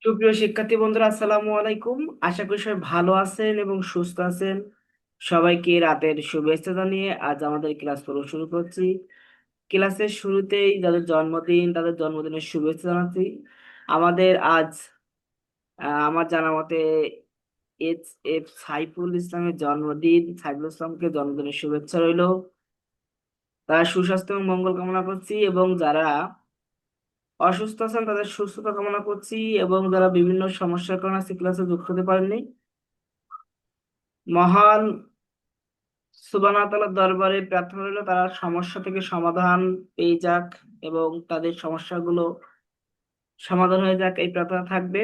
সুপ্রিয় শিক্ষার্থী বন্ধুরা, আসসালামু আলাইকুম। আশা করি সবাই ভালো আছেন এবং সুস্থ আছেন। সবাইকে রাতের শুভেচ্ছা জানিয়ে আজ আমাদের ক্লাস পর্ব শুরু করছি। ক্লাসের শুরুতেই যাদের জন্মদিন তাদের জন্মদিনের শুভেচ্ছা জানাচ্ছি। আমাদের আজ আমার জানা মতে এইচ এফ সাইফুল ইসলামের জন্মদিন। সাইফুল ইসলামকে জন্মদিনের শুভেচ্ছা রইল। তার সুস্বাস্থ্য এবং মঙ্গল কামনা করছি, এবং যারা অসুস্থ আছেন তাদের সুস্থতা কামনা করছি, এবং যারা বিভিন্ন সমস্যার কারণে আজকে ক্লাসে যুক্ত হতে পারেননি, মহান সুবহানাহু ওয়া তাআলার দরবারে প্রার্থনা রইল তারা সমস্যা থেকে সমাধান পেয়ে যাক, এবং তাদের সমস্যাগুলো সমাধান হয়ে যাক, এই প্রার্থনা থাকবে।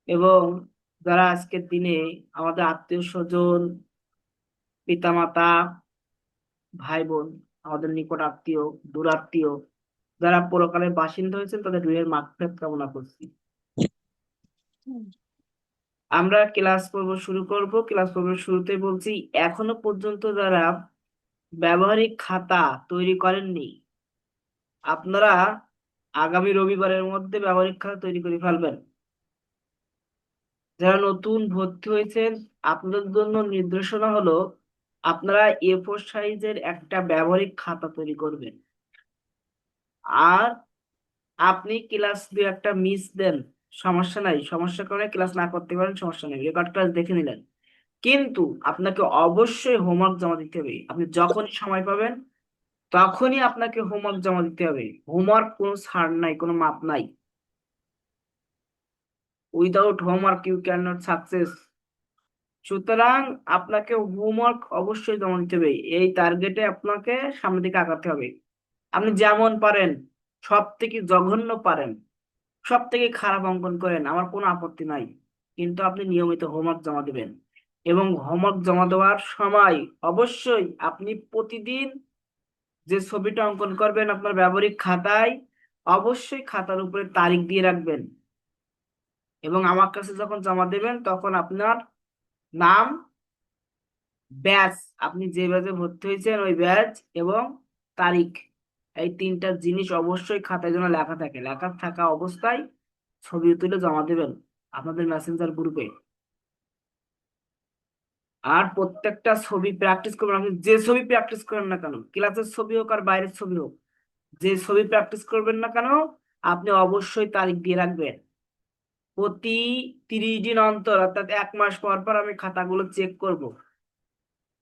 এবং যারা আজকের দিনে আমাদের আত্মীয় স্বজন, পিতামাতা, ভাই বোন, আমাদের নিকট আত্মীয়, দূর আত্মীয় যারা পরকালের বাসিন্দা হয়েছেন তাদের রুহের মাগফিরাত কামনা করছি। আমরা ক্লাস পর্ব শুরু করব। ক্লাস পর্বের শুরুতে বলছি, এখনো পর্যন্ত যারা ব্যবহারিক খাতা তৈরি করেননি, আপনারা আগামী রবিবারের মধ্যে ব্যবহারিক খাতা তৈরি করে ফেলবেন। যারা নতুন ভর্তি হয়েছেন, আপনাদের জন্য নির্দেশনা হলো আপনারা A4 সাইজের একটা ব্যবহারিক খাতা তৈরি করবেন। আর আপনি ক্লাস দু একটা মিস দেন, সমস্যা নাই, সমস্যার কারণে ক্লাস না করতে পারেন, সমস্যা নেই, রেকর্ড ক্লাস দেখে নিলেন। কিন্তু আপনাকে অবশ্যই হোমওয়ার্ক জমা দিতে হবে। আপনি যখনই সময় পাবেন তখনই আপনাকে হোমওয়ার্ক জমা দিতে হবে। হোমওয়ার্ক কোনো ছাড় নাই, কোনো মাপ নাই। Without homework you can not success. সুতরাং আপনাকে হোমওয়ার্ক অবশ্যই জমা দিতে হবে। এই টার্গেটে আপনাকে সামনের দিকে আগাতে হবে। আপনি যেমন পারেন, সব থেকে জঘন্য পারেন, সব থেকে খারাপ অঙ্কন করেন, আমার কোনো আপত্তি নাই, কিন্তু আপনি নিয়মিত হোমওয়ার্ক জমা দিবেন। এবং হোমওয়ার্ক জমা দেওয়ার সময় অবশ্যই আপনি প্রতিদিন যে ছবিটা অঙ্কন করবেন আপনার ব্যবহারিক খাতায়, অবশ্যই খাতার উপরে তারিখ দিয়ে রাখবেন। এবং আমার কাছে যখন জমা দেবেন তখন আপনার নাম, ব্যাচ, আপনি যে ব্যাচে ভর্তি হয়েছেন ওই ব্যাচ, এবং তারিখ, এই তিনটা জিনিস অবশ্যই খাতায় যেন লেখা থাকে। লেখা থাকা অবস্থায় ছবি তুলে জমা দেবেন আপনাদের মেসেঞ্জার গ্রুপে। আর প্রত্যেকটা ছবি প্র্যাকটিস করবেন। আপনি যে ছবি প্র্যাকটিস করেন না কেন, ক্লাসের ছবি হোক আর বাইরের ছবি হোক, যে ছবি প্র্যাকটিস করবেন না কেন, আপনি অবশ্যই তারিখ দিয়ে রাখবেন। প্রতি 30 দিন অন্তর, অর্থাৎ 1 মাস পর পর আমি খাতাগুলো চেক করব।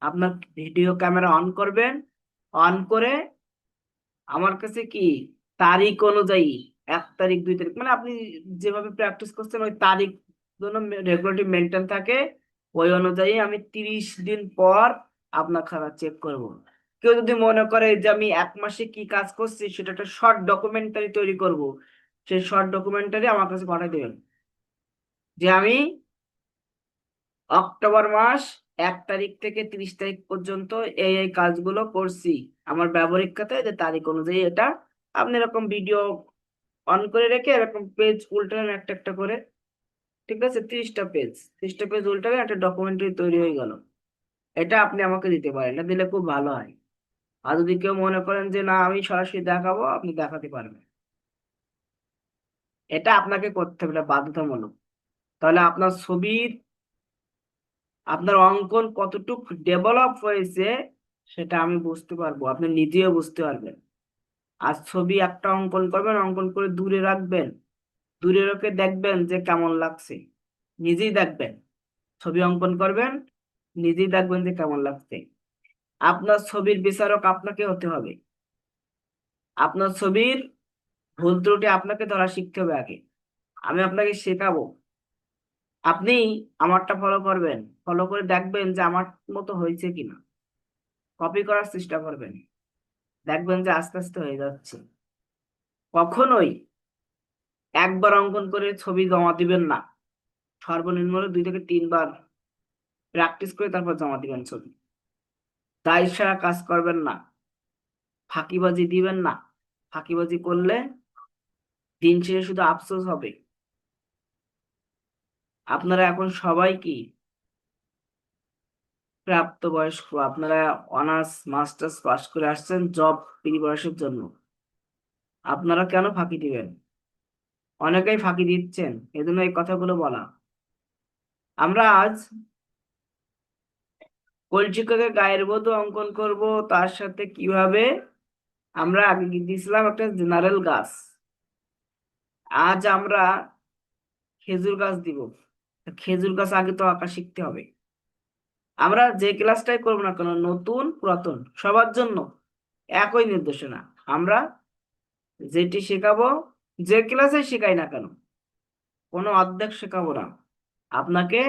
আপনার ভিডিও ক্যামেরা অন করবেন, অন করে আমার কাছে কি তারিখ অনুযায়ী, 1 তারিখ 2 তারিখ, মানে আপনি যেভাবে প্র্যাকটিস করছেন ওই তারিখ জন্য রেগুলারলি মেনটেন থাকে, ওই অনুযায়ী আমি 30 দিন পর আপনার খাতা চেক করব। কেউ যদি মনে করে যে আমি 1 মাসে কি কাজ করছি সেটা একটা শর্ট ডকুমেন্টারি তৈরি করব, সেই শর্ট ডকুমেন্টারি আমার কাছে পাঠিয়ে দেবেন যে আমি অক্টোবর মাস 1 তারিখ থেকে 30 তারিখ পর্যন্ত এই এই কাজগুলো করছি আমার ব্যবহারিক খাতায়, যে তারিখ অনুযায়ী এটা। আপনি এরকম ভিডিও অন করে রেখে এরকম পেজ উল্টালেন একটা একটা করে, ঠিক আছে? 30টা পেজ, 30টা পেজ উল্টালে একটা ডকুমেন্টারি তৈরি হয়ে গেল। এটা আপনি আমাকে দিতে পারেন, এটা দিলে খুব ভালো হয়। আর যদি কেউ মনে করেন যে না আমি সরাসরি দেখাবো, আপনি দেখাতে পারবেন। এটা আপনাকে করতে হবে, এটা বাধ্যতামূলক। তাহলে আপনার ছবির, আপনার অঙ্কন কতটুকু ডেভেলপ হয়েছে সেটা আমি বুঝতে পারবো, আপনি নিজেও বুঝতে পারবেন। আর ছবি একটা অঙ্কন করবেন, অঙ্কন করে দূরে রাখবেন, দূরে রেখে দেখবেন যে কেমন লাগছে, নিজেই দেখবেন। ছবি অঙ্কন করবেন, নিজেই দেখবেন যে কেমন লাগছে। আপনার ছবির বিচারক আপনাকে হতে হবে। আপনার ছবির ভুল ত্রুটি আপনাকে ধরা শিখতে হবে আগে। আমি আপনাকে শেখাবো, আপনি আমারটা ফলো করবেন, ফলো করে দেখবেন যে আমার মতো হয়েছে কিনা। কপি করার চেষ্টা করবেন, দেখবেন যে আস্তে আস্তে হয়ে যাচ্ছে। কখনোই একবার অঙ্কন করে ছবি জমা দিবেন না, সর্বনিম্ন হলে 2 থেকে 3 বার প্র্যাকটিস করে তারপর জমা দিবেন ছবি। দায় সারা কাজ করবেন না, ফাঁকিবাজি দিবেন না। ফাঁকিবাজি করলে দিন শেষে শুধু আফসোস হবে। আপনারা এখন সবাই কি প্রাপ্তবয়স্ক, আপনারা অনার্স মাস্টার্স পাশ করে আসছেন জব প্রিপারেশনের জন্য। আপনারা কেন ফাঁকি দিবেন? অনেকেই ফাঁকি দিচ্ছেন, এজন্য এই কথাগুলো বলা। আমরা আজ কলচিকাকে গায়ের বধূ অঙ্কন করব, তার সাথে কিভাবে আমরা আগে দিয়েছিলাম একটা জেনারেল গাছ। আজ আমরা খেজুর গাছ দিব। খেজুর গাছ আগে তো আঁকা শিখতে হবে। আমরা যে ক্লাসটাই করবো না কেন, নতুন পুরাতন সবার জন্য একই নির্দেশনা। আমরা যেটি শেখাবো, যে ক্লাসে শেখাই না কেন, কোনো অর্ধেক শেখাবো না। আপনাকে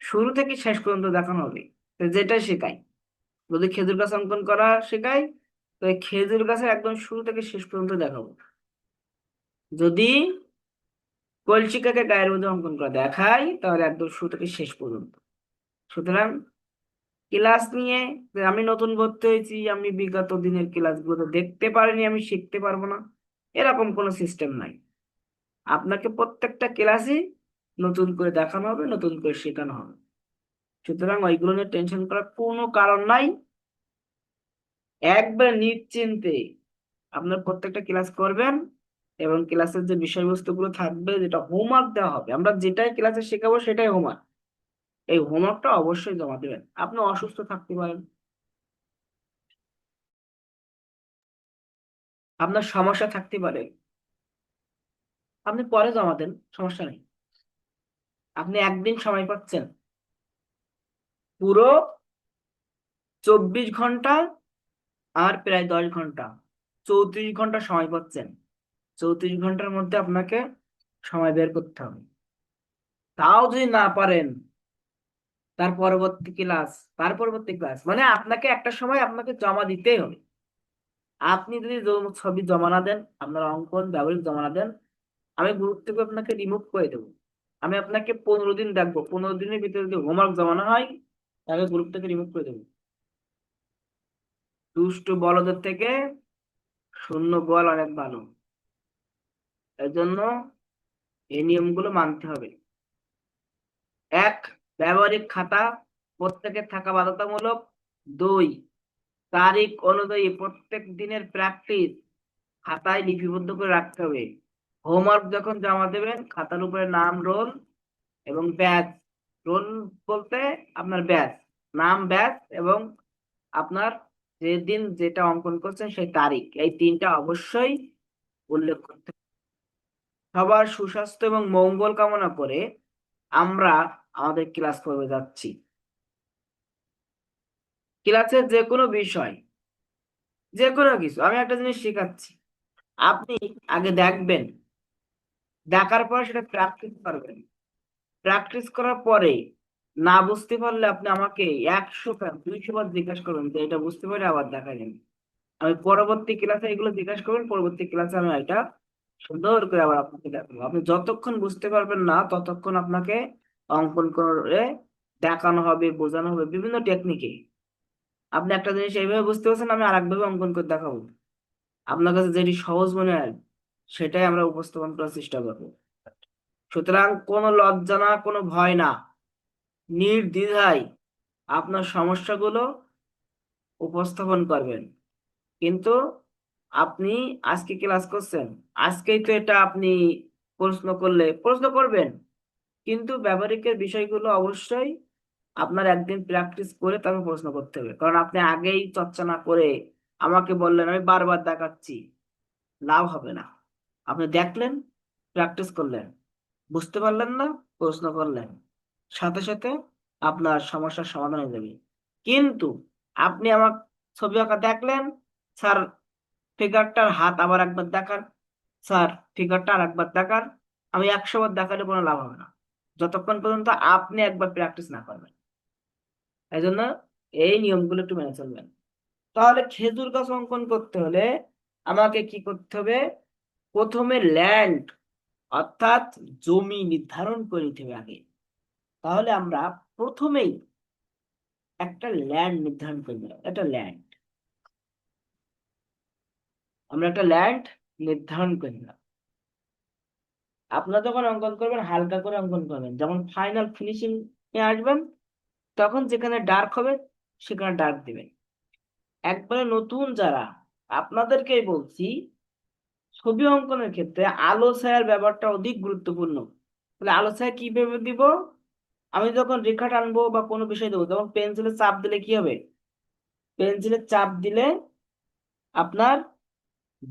শুরু থেকে শেষ পর্যন্ত দেখানো হবে। তো যেটা শেখাই, যদি খেজুর গাছ অঙ্কন করা শেখাই, তো এই খেজুর গাছের একদম শুরু থেকে শেষ পর্যন্ত দেখাবো। যদি কলসিকাকে গায়ের মধ্যে অঙ্কন করা দেখাই, তাহলে একদম শুরু থেকে শেষ পর্যন্ত। সুতরাং ক্লাস নিয়ে যে আমি নতুন ভর্তি হয়েছি, আমি বিগত দিনের ক্লাসগুলো দেখতে পারিনি, আমি শিখতে পারবো না, এরকম কোনো সিস্টেম নাই। আপনাকে প্রত্যেকটা ক্লাসই নতুন করে দেখানো হবে, নতুন করে শেখানো হবে। সুতরাং ওইগুলো নিয়ে টেনশন করার কোনো কারণ নাই। একবার নিশ্চিন্তে আপনার প্রত্যেকটা ক্লাস করবেন, এবং ক্লাসের যে বিষয়বস্তুগুলো থাকবে, যেটা হোমওয়ার্ক দেওয়া হবে, আমরা যেটাই ক্লাসে শেখাবো সেটাই হোমওয়ার্ক। এই হোমওয়ার্কটা অবশ্যই জমা দেবেন। আপনি অসুস্থ থাকতে পারেন, আপনার সমস্যা থাকতে পারে, আপনি পরে জমা দেন, সমস্যা নেই। আপনি একদিন সময় পাচ্ছেন, পুরো 24 ঘন্টা আর প্রায় 10 ঘন্টা, 34 ঘন্টা সময় পাচ্ছেন। 34 ঘন্টার মধ্যে আপনাকে সময় বের করতে হবে। তাও যদি না পারেন, তার পরবর্তী ক্লাস, তার পরবর্তী ক্লাস মানে আপনাকে একটা সময় আপনাকে জমা দিতেই হবে। আপনি যদি ছবি জমা না দেন, আপনার অঙ্কন ব্যবহারিক জমা না দেন, আমি গ্রুপ থেকে আপনাকে রিমুভ করে দেবো। আমি আপনাকে 15 দিন দেখবো, 15 দিনের ভিতরে যদি হোমওয়ার্ক জমা না হয়, তাহলে গ্রুপ থেকে রিমুভ করে দেবো। দুষ্টু বলদের থেকে শূন্য বল অনেক ভালো। এর জন্য এই নিয়মগুলো মানতে হবে। এক, ব্যবহারিক খাতা প্রত্যেকের থাকা বাধ্যতামূলক। দুই, তারিখ অনুযায়ী প্রত্যেক দিনের প্র্যাকটিস খাতায় লিপিবদ্ধ করে রাখতে হবে। হোমওয়ার্ক যখন জমা দেবেন, খাতার উপরে নাম, রোল এবং ব্যাচ। রোল বলতে আপনার ব্যাচ, নাম, ব্যাচ এবং আপনার যেদিন যেটা অঙ্কন করছেন সেই তারিখ, এই তিনটা অবশ্যই উল্লেখ করতে হবে। সবার সুস্বাস্থ্য এবং মঙ্গল কামনা করে আমরা আমাদের ক্লাস করবে যাচ্ছি। ক্লাসের যে কোনো বিষয়, যে কোনো কিছু, আমি একটা জিনিস শেখাচ্ছি, আপনি আগে দেখবেন, দেখার পরে সেটা প্র্যাকটিস করবেন। প্র্যাকটিস করার পরে না বুঝতে পারলে আপনি আমাকে 100 বার 200 বার জিজ্ঞাসা করবেন যে এটা বুঝতে পারে, আবার দেখা যাবে। আমি পরবর্তী ক্লাসে এগুলো জিজ্ঞাসা করবেন, পরবর্তী ক্লাসে আমি এটা সুন্দর করে আবার আপনাকে দেখাবো। আপনি যতক্ষণ বুঝতে পারবেন না, ততক্ষণ আপনাকে অঙ্কন করে দেখানো হবে, বোঝানো হবে বিভিন্ন টেকনিকে। আপনি একটা জিনিস এইভাবে বুঝতে পারছেন, আমি আর একভাবে অঙ্কন করে দেখাবো। আপনার কাছে যেটি সহজ মনে হয়, সেটাই আমরা উপস্থাপন করার চেষ্টা করবো। সুতরাং কোনো লজ্জা না, কোনো ভয় না, নির্দ্বিধায় আপনার সমস্যাগুলো উপস্থাপন করবেন। কিন্তু আপনি আজকে ক্লাস করছেন, আজকেই তো এটা আপনি প্রশ্ন করলে প্রশ্ন করবেন, কিন্তু ব্যবহারিকের বিষয়গুলো অবশ্যই আপনার একদিন প্র্যাকটিস করে তারপর প্রশ্ন করতে হবে। কারণ আপনি আগেই চর্চা না করে আমাকে বললেন, আমি বারবার দেখাচ্ছি, লাভ হবে না। আপনি দেখলেন, প্র্যাকটিস করলেন, বুঝতে পারলেন না, প্রশ্ন করলেন, সাথে সাথে আপনার সমস্যার সমাধান হয়ে যাবে। কিন্তু আপনি আমার ছবি আঁকা দেখলেন, স্যার ফিগারটার হাত আবার একবার দেখান, স্যার ফিগারটা আর একবার দেখান, আমি 100 বার দেখালে কোনো লাভ হবে না, যতক্ষণ পর্যন্ত আপনি একবার প্র্যাকটিস না করবেন। এই জন্য এই নিয়মগুলো একটু মেনে চলবেন। তাহলে খেজুর গাছ অঙ্কন করতে হলে আমাকে কি করতে হবে? প্রথমে ল্যান্ড, অর্থাৎ জমি নির্ধারণ করে নিতে হবে আগে। তাহলে আমরা প্রথমেই একটা ল্যান্ড নির্ধারণ করে নিলাম, একটা ল্যান্ড, আমরা একটা ল্যান্ড নির্ধারণ করে নিলাম। আপনারা যখন অঙ্কন করবেন, হালকা করে অঙ্কন করবেন, যখন ফাইনাল ফিনিশিং এ আসবেন, তখন যেখানে ডার্ক হবে সেখানে ডার্ক দিবেন। একবারে নতুন যারা, আপনাদেরকেই বলছি, ছবি অঙ্কনের ক্ষেত্রে আলো ছায়ার ব্যাপারটা অধিক গুরুত্বপূর্ণ। তাহলে আলো ছায়া কিভাবে দিব? আমি যখন রেখা টানবো বা কোনো বিষয় দেবো, তখন পেন্সিলে চাপ দিলে কি হবে? পেন্সিলে চাপ দিলে আপনার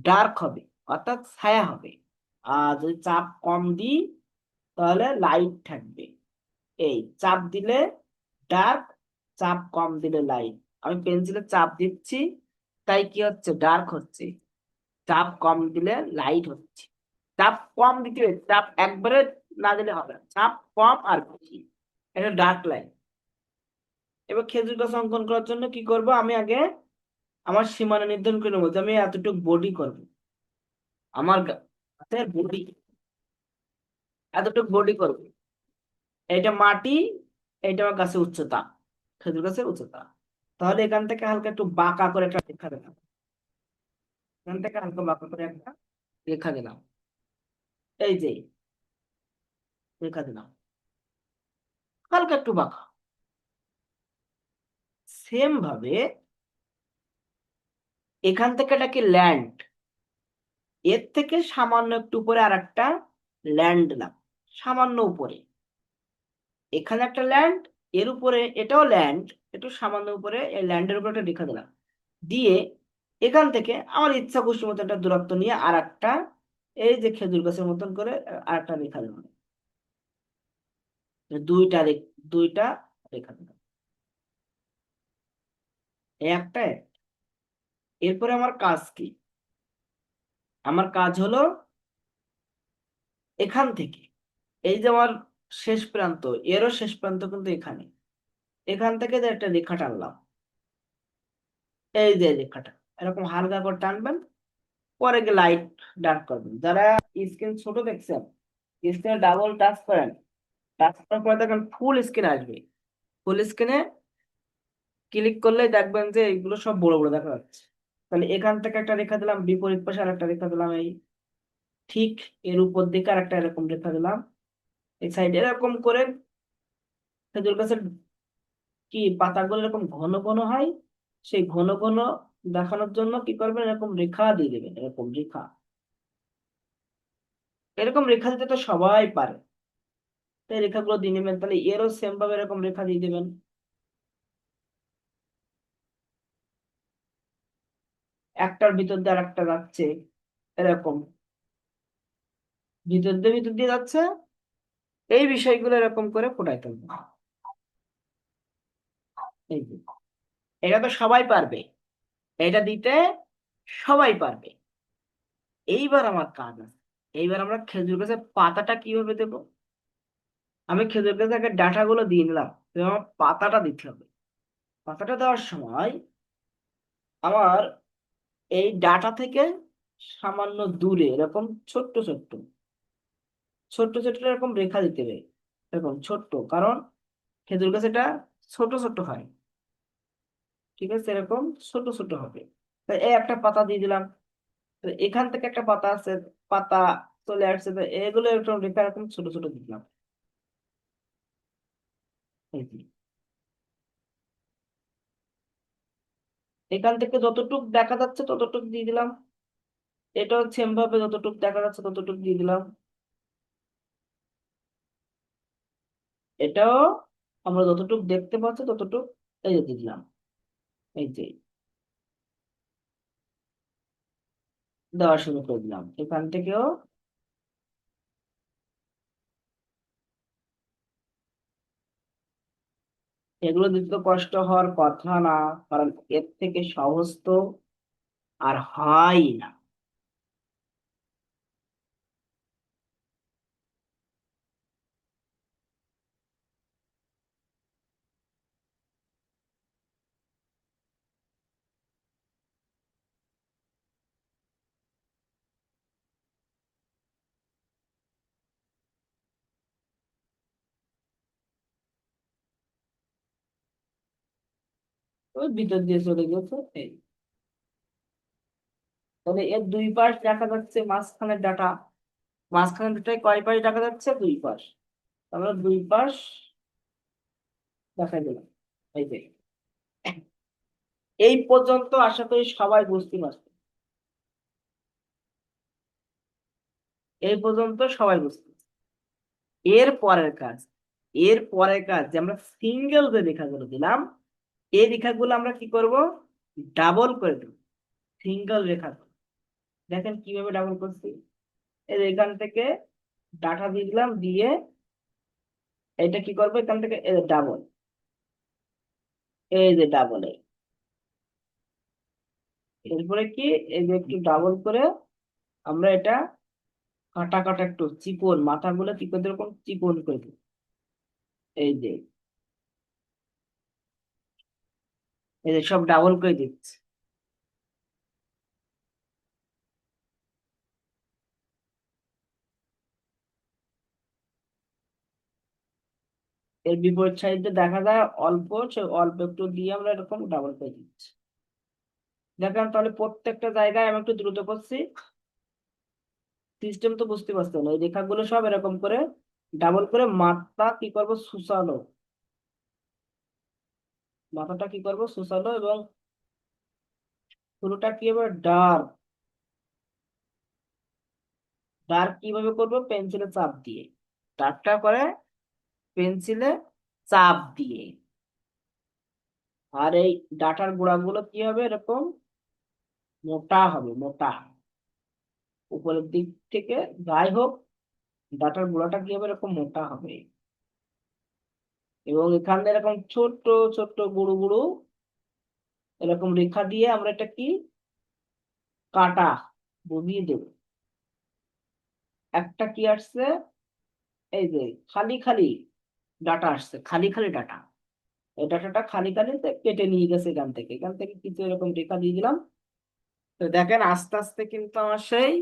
ডার্ক হবে, অর্থাৎ ছায়া হবে। আর যদি চাপ কম দিই তাহলে লাইট থাকবে। এই চাপ দিলে ডার্ক, চাপ কম দিলে লাইট। আমি পেন্সিলে চাপ দিচ্ছি, তাই কি হচ্ছে? ডার্ক হচ্ছে। চাপ কম দিলে লাইট হচ্ছে। চাপ কম দিতে হবে, চাপ একবারে না দিলে হবে না। চাপ কম আর বেশি, এটা ডার্ক লাইন। এবার খেজুর গাছ অঙ্কন করার জন্য কি করব? আমি আগে আমার সীমানা নির্ধারণ করে নেবো যে আমি এতটুকু বডি করব। আমার গাছের বডি, এতটুকু বডি করব। এটা মাটি, এটা আমার গাছের উচ্চতা, খেজুর গাছের উচ্চতা। তাহলে এখান থেকে হালকা একটু বাঁকা করে একটা রেখা দিলাম। এখান থেকে হালকা বাঁকা করে একটা রেখা দিলাম। এই যে রেখা দিলাম, হালকা একটু বাঁকা। সেম ভাবে এখান থেকে এটাকে ল্যান্ড, এর থেকে সামান্য একটু উপরে আর একটা ল্যান্ড দিলাম, সামান্য উপরে। এখানে একটা ল্যান্ড, এর উপরে এটাও ল্যান্ড, একটু সামান্য উপরে এই ল্যান্ডের উপরে একটা রেখা দিলাম। দিয়ে এখান থেকে আমার ইচ্ছা খুশি মতো একটা দূরত্ব নিয়ে আর একটা, এই যে খেজুর গাছের মতন করে আর একটা রেখা দিলাম। দুইটা রেখা দিলাম, এই একটা এরপরে আমার কাজ কি? আমার কাজ হলো এখান থেকে, এই যে আমার শেষ প্রান্ত, এরও শেষ প্রান্ত কিন্তু এখানে, এখান থেকে যে একটা রেখা টানলাম। এই যে রেখাটা এরকম হালকা করে টানবেন, পরে গিয়ে লাইট ডার্ক করবেন। যারা স্ক্রিন ছোট দেখছেন, স্ক্রিনে ডাবল টাচ করেন, টাচ করার পরে দেখেন ফুল স্ক্রিন আসবে। ফুল স্ক্রিনে ক্লিক করলে দেখবেন যে এইগুলো সব বড় বড় দেখা যাচ্ছে। তাহলে এখান থেকে একটা রেখা দিলাম, বিপরীত পাশে আর একটা রেখা দিলাম, এই ঠিক এর উপর দিকে আর একটা এরকম রেখা দিলাম। এই সাইডে এরকম করে খেজুর গাছের কি পাতাগুলো এরকম ঘন ঘন হয়, সেই ঘন ঘন দেখানোর জন্য কি করবেন? এরকম রেখা দিয়ে দেবেন, এরকম রেখা। এরকম রেখা দিতে তো সবাই পারে, তাই রেখাগুলো দিয়ে নেবেন। তাহলে এরও সেম ভাবে এরকম রেখা দিয়ে দেবেন। একটার ভিতর দিয়ে আর একটা যাচ্ছে, এরকম ভিতর দিয়ে যাচ্ছে। এই বিষয়গুলো এরকম করে ফুটাইতে হবে। এই যে, এটা তো সবাই পারবে, এটা দিতে সবাই পারবে। এইবার আমার কাজ আছে, এইবার আমরা খেজুর গাছের পাতাটা কিভাবে দেবো? আমি খেজুর গাছের আগে ডাঁটাগুলো দিয়ে নিলাম, এবার আমার পাতাটা দিতে হবে। পাতাটা দেওয়ার সময় আমার এই ডাঁটা থেকে সামান্য দূরে এরকম ছোট্ট ছোট্ট ছোট্ট ছোট্ট এরকম রেখা দিতে হবে। এরকম ছোট্ট, কারণ খেজুর গাছ এটা ছোট ছোট হয়, ঠিক আছে? এরকম ছোট ছোট হবে। তাই এই একটা পাতা দিয়ে দিলাম। তো এখান থেকে একটা পাতা আছে, পাতা চলে আসছে, তো এগুলো এরকম রেখা এরকম ছোট ছোট দিলাম। এই যে, এখান থেকে যতটুক দেখা যাচ্ছে ততটুক দিয়ে দিলাম। এটা হচ্ছে এমভাবে যতটুক দেখা যাচ্ছে ততটুক দিয়ে দিলাম। এটাও আমরা যতটুক দেখতে পাচ্ছি ততটুক এই যে দিয়ে দিলাম। এই যে দেওয়া শুরু করে দিলাম এখান থেকেও। এগুলো দিতে তো কষ্ট হওয়ার কথা না, কারণ এর থেকে সহজ তো আর হয় না। ওই ভিতর দিয়ে চলে গেছে। এই তাহলে এর দুই পাশ দেখা যাচ্ছে, মাঝখানের ডাটা, মাঝখানের ডাটায় কয় পাশ দেখা যাচ্ছে? দুই পাশ। আমরা দুই পাশ দেখাই দিলাম। এই যে, এই পর্যন্ত আশা করি সবাই বুঝতে পারছে। এই পর্যন্ত সবাই বুঝতে পারছে। এর পরের কাজ, এর পরের কাজ যে আমরা সিঙ্গেল যে রেখাগুলো দিলাম, এই রেখাগুলো আমরা কি করব, ডাবল করে দেব। সিঙ্গেল রেখা, দেখেন কিভাবে ডাবল করছি। এই যে এখান থেকে ডাটা দিয়ে দিলাম, দিয়ে এটা কি করবো, এখান থেকে ডাবল, এই যে ডাবল, এরপরে কি, এই যে একটু ডাবল করে আমরা এটা কাটা কাটা একটু চিকন মাথাগুলো কি করে এরকম চিকন করে দিই। এই যে, এই যে সব ডাবল করে দিচ্ছি। এর বিপরীত সাইডে দেখা যায় অল্প, সে অল্প একটু দিয়ে আমরা এরকম ডাবল করে দিচ্ছি। দেখেন তাহলে প্রত্যেকটা জায়গায় আমি একটু দ্রুত করছি, সিস্টেম তো বুঝতে পারছেন। এই রেখাগুলো সব এরকম করে ডাবল করে মাথা কি করব, সুসালো, মাথাটা কি করব সুসালো, এবং পুরোটা কি হবে ডার্ক। ডার্ক কিভাবে করব, পেন্সিলে চাপ দিয়ে, ডার্কটা করে পেন্সিলে চাপ দিয়ে। আর এই ডাটার গোড়াগুলো কি হবে, এরকম মোটা হবে, মোটা, উপরের দিক থেকে যাই হোক ডাটার গোড়াটা কি হবে, এরকম মোটা হবে। এবং এখানে এরকম ছোট ছোট গুরু গুরু এরকম রেখা দিয়ে আমরা এটা কি কাটা বুঝিয়ে দেব। একটা কি আসছে, এই যে খালি খালি ডাটা আসছে, খালি খালি ডাটা। এই ডাটাটা খালি খালি কেটে নিয়ে গেছে এখান থেকে, এখান থেকে কিছু এরকম রেখা দিয়ে দিলাম। তো দেখেন আস্তে আস্তে কিন্তু আমার সেই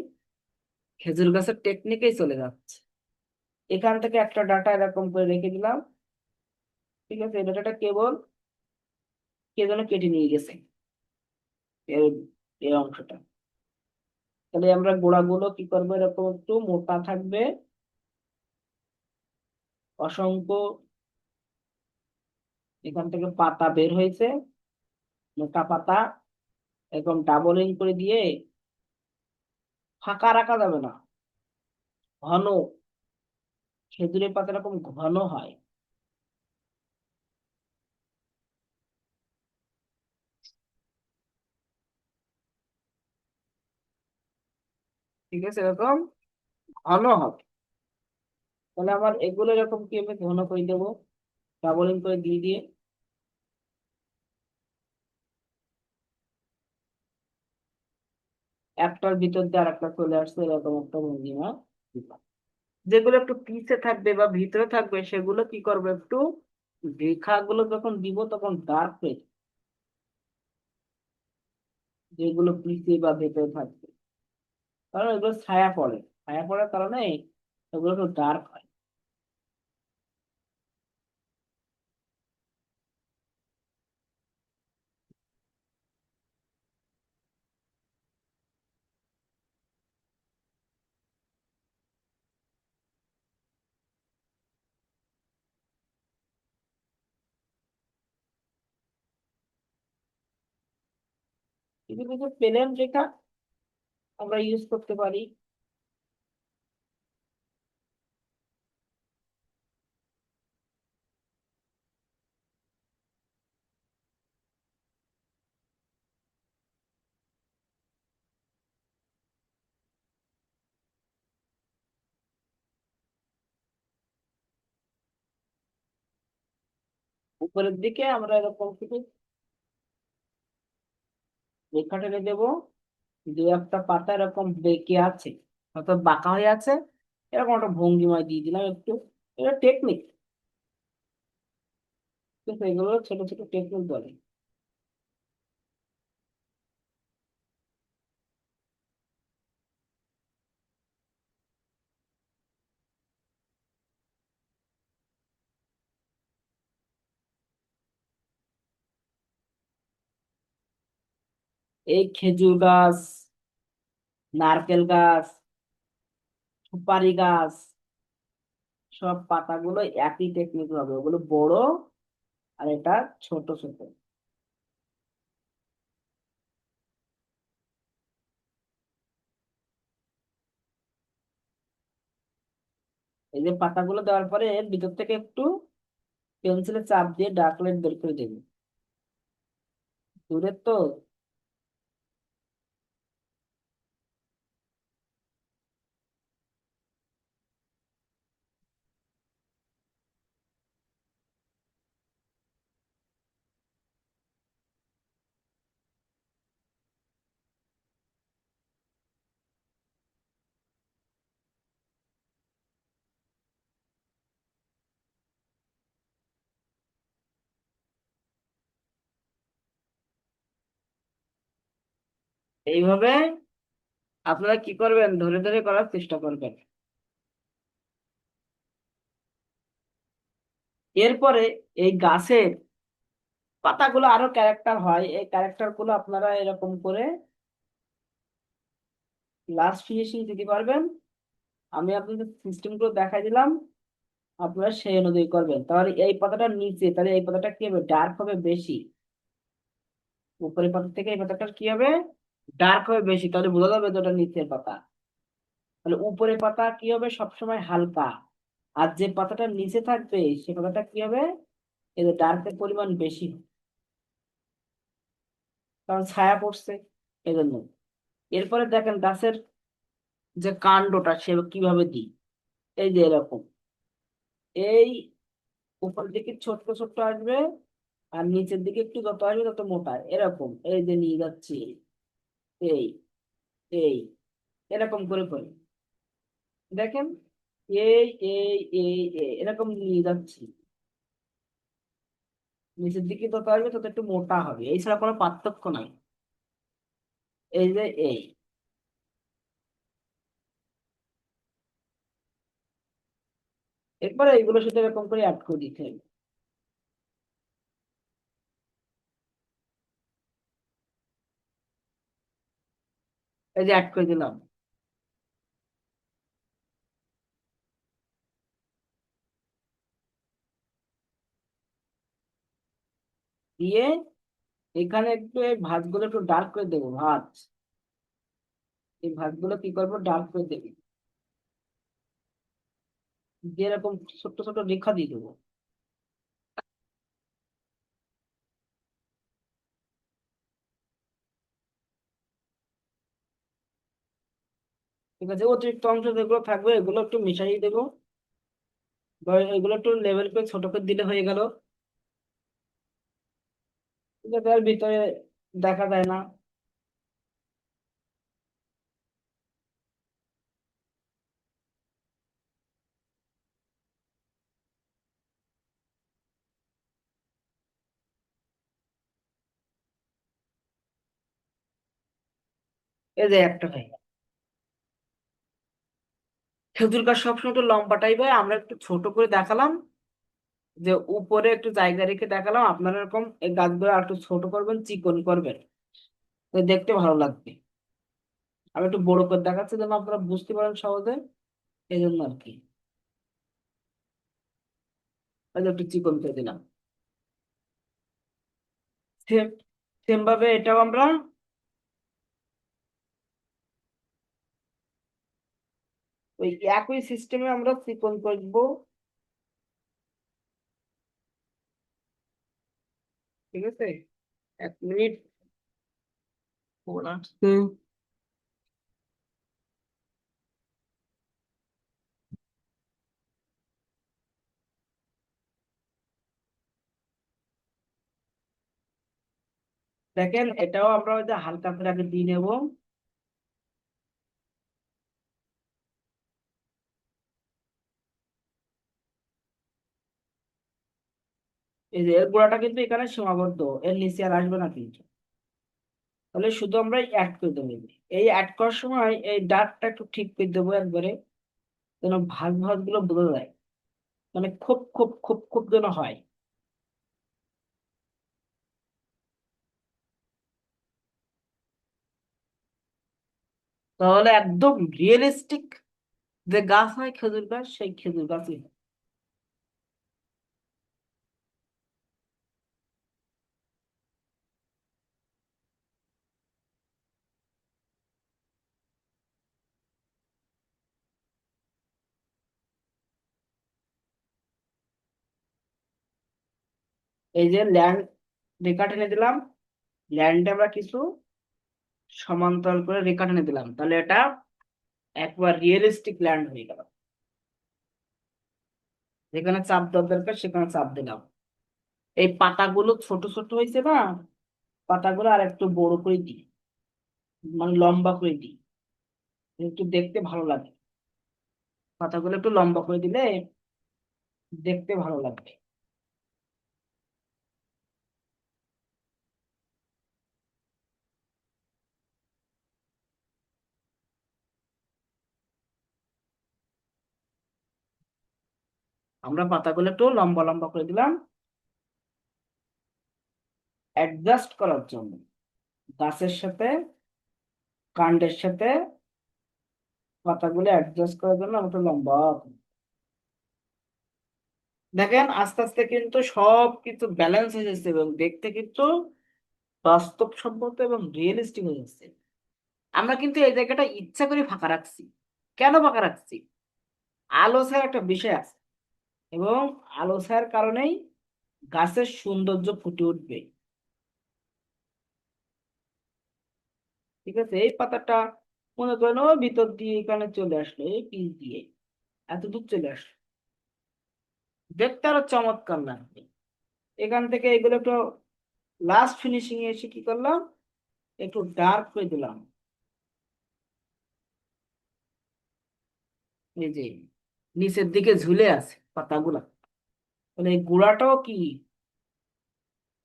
খেজুর গাছের টেকনিকেই চলে যাচ্ছে। এখান থেকে একটা ডাটা এরকম করে রেখে দিলাম, ঠিক আছে, এই ডাটাটা কেবল কে যেন কেটে নিয়ে গেছে এই এই অংশটা। তাহলে আমরা গোড়াগুলো কি করবো, এরকম একটু মোটা থাকবে, অসংখ্য এখান থেকে পাতা বের হয়েছে, মোটা পাতা, এরকম ডাবলিং করে দিয়ে ফাঁকা রাখা যাবে না, ঘন, খেজুরের পাতা এরকম ঘন হয়। ঠিক আছে, এরকম ঘন হবে। তাহলে আমার এগুলো এরকম কি আমি ঘন করে দেবো, ডাবলিং করে দিয়ে দিয়ে একটার ভিতর দিয়ে আরেকটা চলে আসছে, এরকম একটা ভঙ্গিমা দিলাম। যেগুলো একটু পিছে থাকবে বা ভিতরে থাকবে সেগুলো কি করবো, একটু রেখাগুলো যখন দিব তখন ডার্ক হয়ে যাবে। যেগুলো পিছে বা ভেতরে থাকবে, কারণ এগুলো ছায়া পড়ে, ছায়া পড়ার কারণে এগুলো একটু ডার্ক হয়। কিছু কিছু প্লেন রেখা আমরা ইউজ করতে পারি। উপরের দিকে আমরা এরকম কিছু রেখা টেনে দেবো, দু একটা পাতা এরকম বেঁকে আছে, অর্থাৎ বাঁকা হয়ে আছে, এরকম একটা ভঙ্গিময় দিয়ে দিলাম একটু। এটা টেকনিক, কিন্তু এগুলো ছোট ছোট টেকনিক বলে। এই খেজুর গাছ, নারকেল গাছ, সুপারি গাছ, সব পাতাগুলো একই টেকনিক হবে, ওগুলো বড় আর এটা ছোট ছোট। এই যে পাতাগুলো দেওয়ার পরে এর ভিতর থেকে একটু পেন্সিলের চাপ দিয়ে ডার্ক লাইন বের করে দেবে। দূরের তো। এইভাবে আপনারা কি করবেন, ধরে ধরে করার চেষ্টা করবেন। এরপরে এই গাছের পাতাগুলো আরো ক্যারেক্টার হয়, এই ক্যারেক্টার গুলো আপনারা এরকম করে লাস্ট ফিনিশিং দিতে পারবেন। আমি আপনাদের সিস্টেম গুলো দেখাই দিলাম, আপনারা সেই অনুযায়ী করবেন। তাহলে এই পাতাটার নিচে, তাহলে এই পাতাটা কি হবে, ডার্ক হবে বেশি। উপরের পাতা থেকে এই পাতাটা কি হবে, ডার্ক হবে বেশি, তাহলে বোঝা যাবে যে ওটা নিচের পাতা। তাহলে উপরের পাতা কি হবে, সবসময় হালকা। আর যে পাতাটা নিচে থাকবে সে পাতাটা কি হবে, এই যে ডার্কের পরিমাণ বেশি, কারণ ছায়া পড়ছে এই জন্য। এরপরে দেখেন গাছের যে কাণ্ডটা সে কিভাবে দিই, এই যে এরকম, এই উপর দিকে ছোট্ট ছোট্ট আসবে, আর নিচের দিকে একটু যত আসবে তত মোটা, এরকম এই যে নিয়ে যাচ্ছি, এই এই এরকম করে করি। দেখেন এই এরকম নিয়ে যাচ্ছি, নিচের দিকে যত আসবে তত একটু মোটা হবে, এই ছাড়া কোনো পার্থক্য নাই। এই যে এরপরে এইগুলোর সাথে এরকম করে অ্যাড করে দিতে হবে। এই যে অ্যাড করে দিলাম। দিয়ে এখানে একটু এই ভাঁজগুলো একটু ডার্ক করে দেবো, ভাঁজ, এই ভাঁজগুলো কি করবো, ডার্ক করে দেবো, দিয়ে এরকম ছোট্ট ছোট রেখা দিয়ে দেবো। ঠিক আছে, অতিরিক্ত অংশ যেগুলো থাকবে এগুলো একটু মিশাই দেবো, বা এগুলো একটু লেভেল করে ছোট করে দিলে হয়ে গেল। ঠিক আছে, আর ভিতরে দেখা যায় না। এই যে একটা ভাই, খেজুর গাছ সবসময় একটু লম্বা টাইপ হয়, আমরা একটু ছোট করে দেখালাম, যে উপরে একটু জায়গা রেখে দেখালাম। আপনারা এরকম এই গাছগুলো আর একটু ছোট করবেন, চিকন করবেন, তো দেখতে ভালো লাগবে। আমি একটু বড় করে দেখাচ্ছি যেন আপনারা বুঝতে পারেন সহজে, এই জন্য আর কি। এই যে একটু চিকন করে দিলাম। সেম সেম ভাবে এটাও আমরা ওই একই সিস্টেমে আমরা চিকন করবো। ঠিক আছে, 1 মিনিট ফোন আসছে। দেখেন এটাও আমরা ওই যে হালকা করে আগে দিয়ে নেবো। এই যে এর গোড়াটা কিন্তু এখানে সীমাবদ্ধ, এর নিচে আর আসবে না কিন্তু। তাহলে শুধু আমরা অ্যাড করে দেবো। এই অ্যাড করার সময় এই ডার্কটা একটু ঠিক করে দেবো একবারে, যেন ভাগ ভাগ গুলো বোঝা যায়, মানে খুব খুব খুব খুব যেন হয়। তাহলে একদম রিয়েলিস্টিক যে গাছ হয় খেজুর গাছ, সেই খেজুর গাছই হয়। এই যে ল্যান্ড রেখা টেনে দিলাম, ল্যান্ডে আমরা কিছু সমান্তরাল করে রেখা টেনে দিলাম, তাহলে এটা একবার রিয়েলিস্টিক ল্যান্ড হয়ে গেল। যেখানে চাপ দেওয়ার দরকার সেখানে চাপ দিলাম। এই পাতাগুলো ছোট ছোট হয়েছে না, পাতাগুলো আর একটু বড় করে দিই, মানে লম্বা করে দিই, একটু দেখতে ভালো লাগে। পাতাগুলো একটু লম্বা করে দিলে দেখতে ভালো লাগবে। আমরা পাতাগুলো একটু লম্বা লম্বা করে দিলাম অ্যাডজাস্ট করার জন্য, গাছের সাথে কাণ্ডের সাথে পাতাগুলো অ্যাডজাস্ট করার জন্য আমরা একটু লম্বা করি। দেখেন আস্তে আস্তে কিন্তু সব কিছু ব্যালেন্স হয়ে যাচ্ছে এবং দেখতে কিন্তু বাস্তবসম্মত এবং রিয়েলিস্টিক হয়ে যাচ্ছে। আমরা কিন্তু এই জায়গাটা ইচ্ছা করে ফাঁকা রাখছি। কেন ফাঁকা রাখছি? আলো ছায়ার একটা বিষয় আছে, এবং আলো ছায়ার কারণেই গাছের সৌন্দর্য ফুটে উঠবে। ঠিক আছে, এই পাতাটা মনে করেন ও ভিতর দিয়ে এখানে চলে আসলো, এই পিচ দিয়ে এত দূর চলে আসলো, দেখতে আরো চমৎকার লাগবে। এখান থেকে এগুলো একটু লাস্ট ফিনিশিং এ এসে কি করলাম, একটু ডার্ক করে দিলাম। এই যে নিচের দিকে ঝুলে আছে পাতাগুলা, তাহলে এই গোড়াটাও কি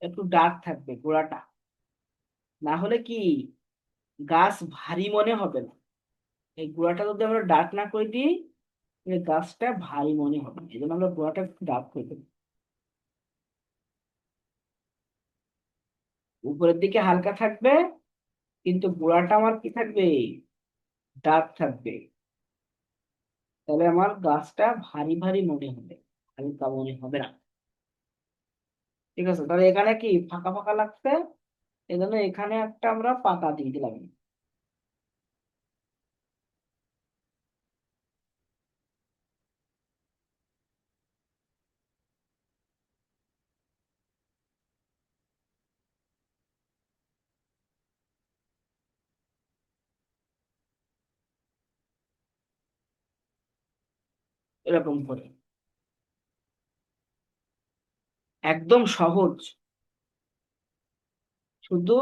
একটু ডার্ক থাকবে গোড়াটা, না হলে কি গাছ ভারী মনে হবে না। এই গোড়াটা যদি আমরা ডার্ক না করে দিই, তাহলে গাছটা ভারী মনে হবে, এই জন্য আমরা গোড়াটা একটু ডার্ক করে দেবো। উপরের দিকে হালকা থাকবে, কিন্তু গোড়াটা আমার কি থাকবে, ডার্ক থাকবে। তাহলে আমার গাছটা ভারী ভারী মনে হবে, হালকা মনে হবে না। ঠিক আছে, তাহলে এখানে কি ফাঁকা ফাঁকা লাগছে, এই জন্য এখানে একটা আমরা পাতা দিয়ে দিলাম। এরকম করে একদম সহজ, শুধু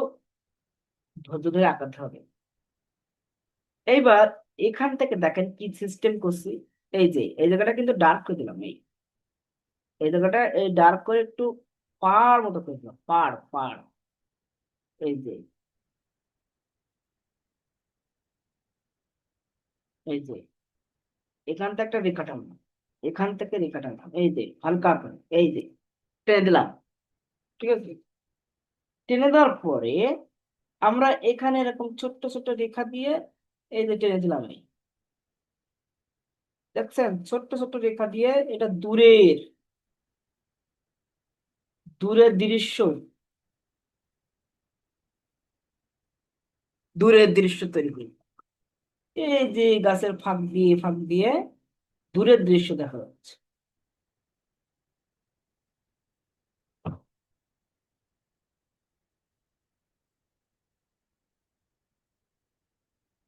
ধৈর্য ধরে আঁকাতে হবে। এইবার এখান থেকে দেখেন কি সিস্টেম করছি। এই যে এই জায়গাটা কিন্তু ডার্ক করে দিলাম, এই জায়গাটা এই ডার্ক করে একটু পাড় মতো করে দিলাম, পাড় পাড়। এই যে এই যে এখান থেকে একটা রেখা টানলাম, এখান থেকে রেখা টানলাম, এই যে হালকা করে এই যে টেনে দিলাম। ঠিক আছে, টেনে দেওয়ার পরে আমরা এখানে এরকম ছোট্ট ছোট্ট রেখা দিয়ে এই যে টেনে দিলাম। এই দেখছেন ছোট্ট ছোট্ট রেখা দিয়ে এটা দূরের দূরের দৃশ্য, দূরের দৃশ্য তৈরি করি। এই যে গাছের ফাঁক দিয়ে ফাঁক দিয়ে দূরের দৃশ্য দেখা যাচ্ছে।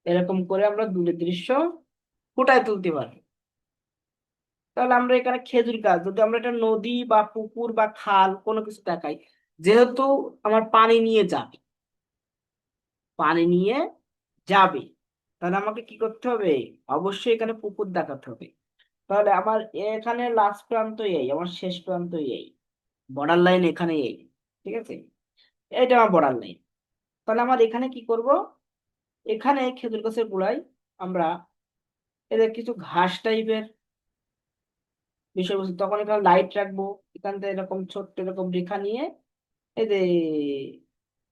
এরকম করে আমরা দূরের দৃশ্য ফুটায় তুলতে পারি। তাহলে আমরা এখানে খেজুর গাছ, যদি আমরা এটা নদী বা পুকুর বা খাল কোনো কিছু দেখাই, যেহেতু আমার পানি নিয়ে যাবে, পানি নিয়ে যাবে, তাহলে আমাকে কি করতে হবে, অবশ্যই এখানে পুকুর দেখাতে হবে। তাহলে আমার এখানে লাস্ট প্রান্ত এই, আমার শেষ প্রান্ত এই, বর্ডার লাইন এখানে এই। ঠিক আছে, এটা আমার বর্ডার লাইন। তাহলে আমার এখানে কি করব, এখানে খেজুর গাছের গোড়ায় আমরা এদের কিছু ঘাস টাইপের বিষয়বস্তু, তখন এখানে লাইট রাখবো। এখান থেকে এরকম ছোট্ট এরকম রেখা নিয়ে এই যে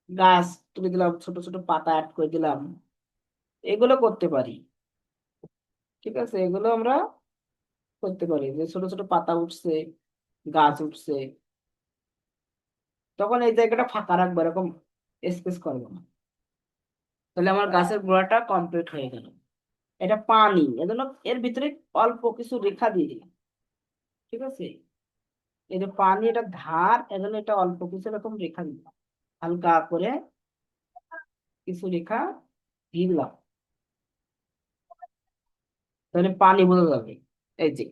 গাছ তুলে দিলাম, ছোট ছোট পাতা অ্যাড করে দিলাম, এগুলো করতে পারি। ঠিক আছে, এগুলো আমরা করতে পারি, যে ছোট ছোট পাতা উঠছে, গাছ উঠছে, তখন এই জায়গাটা ফাঁকা রাখবো, এরকম স্পেস করবো না। তাহলে আমার গাছের গোড়াটা কমপ্লিট হয়ে গেল। এটা পানি, এজন্য এর ভিতরে অল্প কিছু রেখা দিয়ে দিলাম। ঠিক আছে, এই যে পানি, এটা ধার, এজন্য এটা অল্প কিছু এরকম রেখা দিলাম, হালকা করে কিছু রেখা দিয়ে দিলাম, তাহলে পানি বোঝা যাবে। এই যে,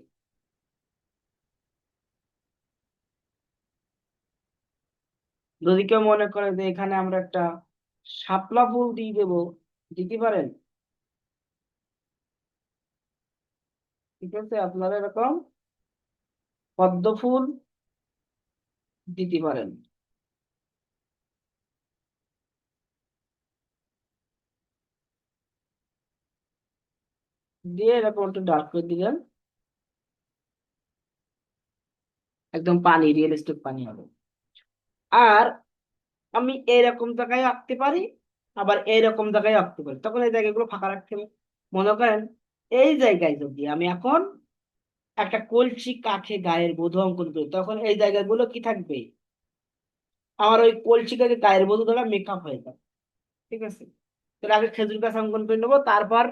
যদি কেউ মনে করে যে এখানে আমরা একটা শাপলা ফুল দিয়ে দেবো, দিতে পারেন। ঠিক আছে, আপনারা এরকম পদ্ম ফুল দিতে পারেন। দিয়ে এরকম একটু ডার্ক করে দিলেন, একদম পানি, রিয়েলিস্টিক পানি হবে। আর আমি এইরকম জায়গায় আঁকতে পারি, আবার এইরকম জায়গায় আঁকতে পারি, তখন এই জায়গাগুলো ফাঁকা রাখতে হবে। মনে করেন এই জায়গায় যদি আমি এখন একটা কলসি কাঠে গায়ের বধূ অঙ্কন করি, তখন এই জায়গাগুলো কি থাকবে, আমার ওই কলসি কাঠে গায়ের বধূ দ্বারা মেকআপ হয়ে যাবে। ঠিক আছে, তাহলে আগে খেজুর গাছ অঙ্কন করে নেবো, তারপর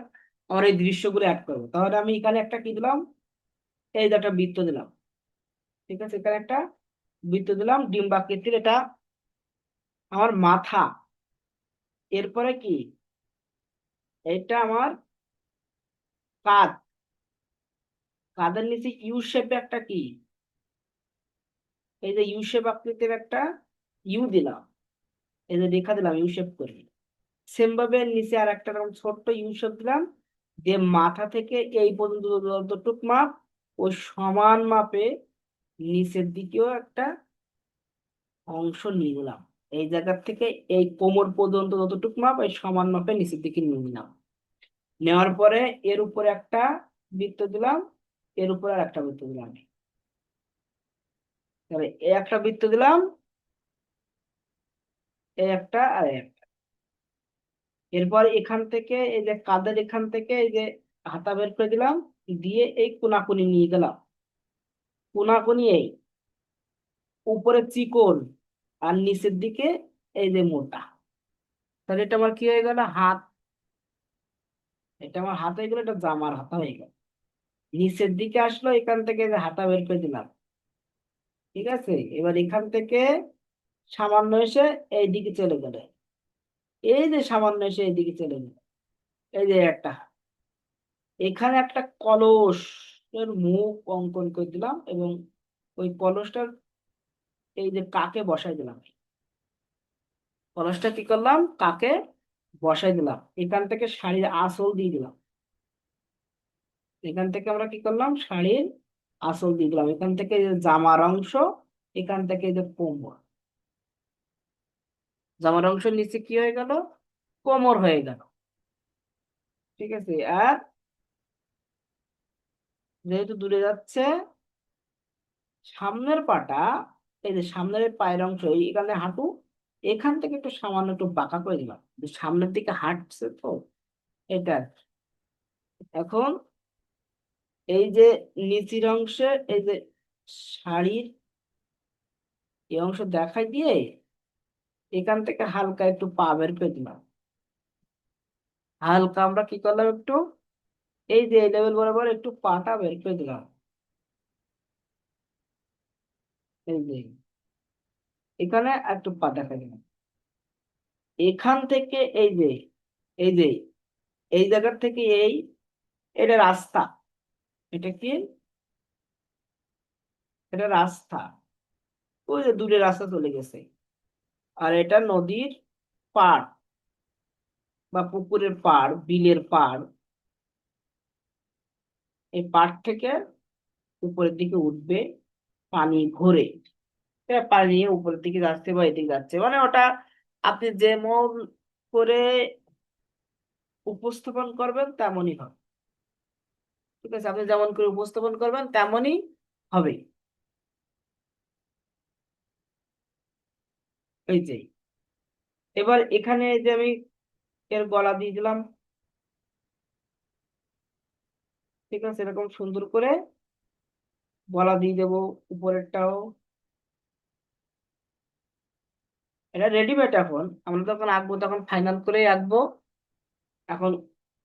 আমার এই দৃশ্যগুলো অ্যাড করবো। তাহলে আমি এখানে একটা কি দিলাম, এই যে একটা বৃত্ত দিলাম। ঠিক আছে, এখানে একটা বৃত্ত দিলাম ডিম্বাকৃতির, এটা আমার মাথা। এরপরে কি, এটা আমার কাঁধ, কাঁধের নিচে ইউ শেপে একটা কি, এই যে ইউ শেপ আকৃতির একটা ইউ দিলাম, এই যে রেখা দিলাম ইউ শেপ করে। সেম ভাবে নিচে আর একটা এরকম ছোট্ট ইউ শেপ দিলাম, দিয়ে মাথা থেকে এই পর্যন্ত যতটুক মাপ, ওই সমান মাপে নিচের দিকেও একটা অংশ নিয়ে নিলাম। এই জায়গা থেকে এই কোমর পর্যন্ত যতটুক মাপ, এই সমান মাপে নিচের দিকে নিয়ে নিলাম। নেওয়ার পরে এর উপরে একটা বৃত্ত দিলাম, এর উপরে আর একটা বৃত্ত দিলাম। তাহলে এই একটা বৃত্ত দিলাম, এই একটা আর এই একটা। এরপর এখান থেকে এই যে কাঁধের এখান থেকে এই যে হাতা বের করে দিলাম, দিয়ে এই কোনাকুনি নিয়ে গেলাম, কোনাকুনি এই উপরে চিকন আর নিচের দিকে এই যে মোটা। তাহলে এটা আমার কি হয়ে গেল, হাত। এটা আমার হাত হয়ে গেল, এটা জামার হাতা হয়ে গেল। নিচের দিকে আসলো, এখান থেকে যে হাতা বের করে দিলাম। ঠিক আছে, এবার এখান থেকে সামান্য এসে এই দিকে চলে গেলে, এই যে সামান্য এসে এই দিকে চলে গেল, এই যে একটা, এখানে একটা কলসের মুখ অঙ্কন করে দিলাম, এবং ওই কলসটার এই যে কাকে বসাই দিলাম। কলসটা কি করলাম, কাকে বসাই দিলাম। এখান থেকে শাড়ির আঁচল দিয়ে দিলাম, এখান থেকে আমরা কি করলাম, শাড়ির আঁচল দিয়ে দিলাম। এখান থেকে এই যে জামার অংশ, এখান থেকে এই যে কোমর, জামার অংশের নিচে কি হয়ে গেল, কোমর হয়ে গেল। ঠিক আছে, আর যেহেতু দূরে যাচ্ছে, সামনের পাটা, এই যে সামনের পায়ের অংশ, এখানে হাঁটু, এখান থেকে একটু সামান্য একটু বাঁকা করে দিলাম, যে সামনের দিকে হাঁটছে তো, এটা আর কি। এখন এই যে নিচের অংশে এই যে শাড়ির এই অংশ দেখাই দিয়ে, এখান থেকে হালকা একটু পা বের করে দিলাম, হালকা আমরা কি করলাম, একটু এই যে লেভেল বরাবর একটু পাটা বের করে দিলাম। এই যে এখানে একটু পা দেখা দিলাম, এখান থেকে এই যে, এই যে এই জায়গা থেকে এই, এটা রাস্তা, এটা কি, এটা রাস্তা, ওই যে দূরে রাস্তা চলে গেছে। আর এটা নদীর পাড় বা পুকুরের পাড়, বিলের পাড়। এই পাড় থেকে উপরের দিকে উঠবে পানি ভরে, এটা পানি নিয়ে উপরের দিকে যাচ্ছে বা এদিকে যাচ্ছে, মানে ওটা আপনি যেমন করে উপস্থাপন করবেন তেমনই হবে। ঠিক আছে, আপনি যেমন করে উপস্থাপন করবেন তেমনই হবে। এই যে এবার এখানে যে আমি এর গলা দিয়ে দিলাম। ঠিক আছে, এরকম সুন্দর করে গলা দিয়ে দেবো, উপরেরটাও। এটা রেডিমেড, এখন আমরা যখন আঁকবো তখন ফাইনাল করে আঁকবো। এখন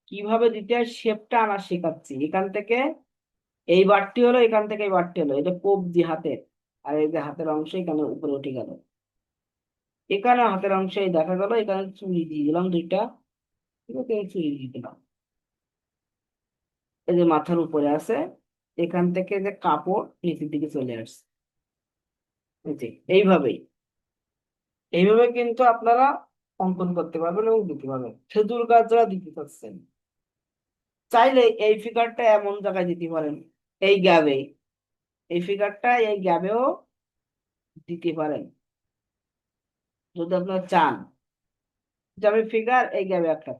কিভাবে দিতে হয় শেপটা আনা শেখাচ্ছি। এখান থেকে এই বারটি হলো, এখান থেকে এই বারটি হলো, এটা কবজি হাতের। আর এই যে হাতের অংশ এখানে উপরে উঠে গেল। এখানে হাতের অংশে দেখা গেল এখানে চুড়ি দিয়ে দিলাম দুইটা, ঠিক আছে, এই চুড়ি দিয়ে দিলাম। এই যে মাথার উপরে আছে, এখান থেকে যে কাপড় নিচের দিকে চলে আসছে। এই যে এইভাবেই, এইভাবে কিন্তু আপনারা অঙ্কন করতে পারবেন এবং দিতে পারবেন। খেজুর গাছ যারা দিতে চাচ্ছেন, চাইলে এই ফিগারটা এমন জায়গায় দিতে পারেন, এই গ্যাবে, এই ফিগারটা এই গ্যাবেও দিতে পারেন যদি আপনারা চান। যে আমি ফিগার এই গ্যাবে একটা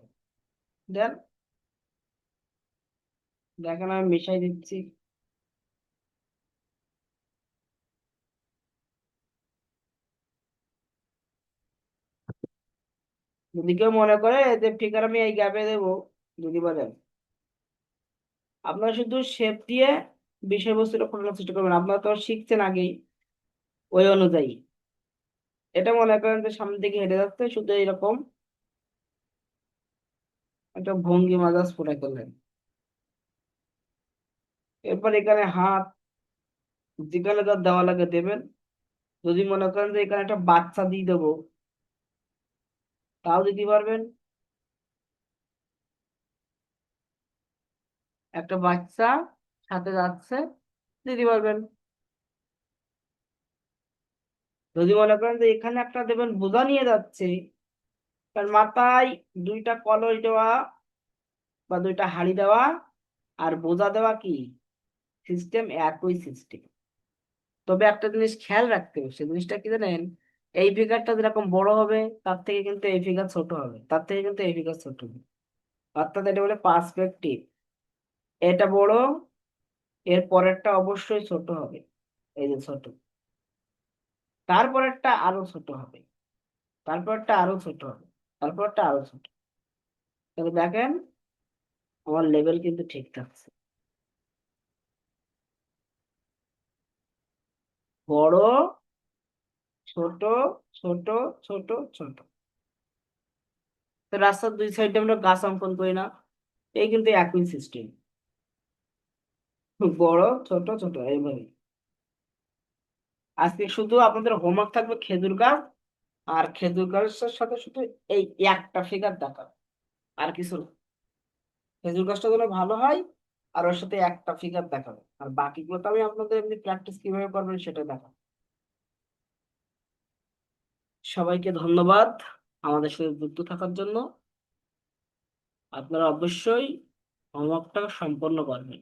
দেন, দেখেন আমি মিশাই দিচ্ছি। যদি কেউ মনে করে যে ফিগার আমি এই গ্যাপে দেবো, যদি বলেন, আপনারা শুধু শেপ দিয়ে বিষয়বস্তুটা ফোটানোর চেষ্টা করবেন। আপনারা তো শিখছেন আগেই, ওই অনুযায়ী এটা মনে করেন যে সামনের দিকে হেঁটে যাচ্ছে, শুধু এরকম একটা ভঙ্গি মাজাজ ফুটাই করলেন। এরপর এখানে হাত যেখানে তার দেওয়া লাগে দেবেন। যদি মনে করেন যে এখানে একটা বাচ্চা দিয়ে দেবো, তাও দিতে পারবেন। একটা বাচ্চা সাথে যাচ্ছে, দিতে পারবেন। যদি মনে করেন যে এখানে একটা দেবেন বোঝা নিয়ে যাচ্ছে, তার মাথায় দুইটা কলস দেওয়া বা দুইটা হাঁড়ি দেওয়া আর বোঝা দেওয়া কি সিস্টেম, একই সিস্টেম। তবে একটা জিনিস খেয়াল রাখতে হবে, সেই জিনিসটা কি জানেন, এই ফিগারটা যেরকম বড় হবে তার থেকে কিন্তু এই ফিগার ছোট হবে, তার থেকে কিন্তু এই ফিগার ছোট হবে। অর্থাৎ এটা বলে পার্সপেক্টিভ। এটা বড়, এর পরেরটা অবশ্যই ছোট হবে, এই যে ছোট, তারপরেরটা আরো ছোট হবে, তারপরটা আরো ছোট হবে, তারপরটা আরো ছোট। তাহলে দেখেন আমার লেভেল কিন্তু ঠিক থাকছে। বড়, ছোট, ছোট, ছোট, ছোট। তো রাস্তার দুই সাইডে আমরা গাছ অঙ্কন করি না, এই কিন্তু একই সিস্টেম, বড় ছোট ছোট এইভাবে। আজকে শুধু আপনাদের হোমওয়ার্ক থাকবে খেজুর গাছ, আর খেজুর গাছের সাথে শুধু এই একটা ফিগার দেখা, আর কিছু না। খেজুর গাছটা যেন ভালো হয়, আর ওর সাথে একটা ফিগার দেখাবে, আর বাকিগুলো তো আমি আপনাদের এমনি প্র্যাকটিস কিভাবে করবেন সেটা দেখাবো। সবাইকে ধন্যবাদ আমাদের সাথে যুক্ত থাকার জন্য। আপনারা অবশ্যই হোমওয়ার্কটা সম্পন্ন করবেন।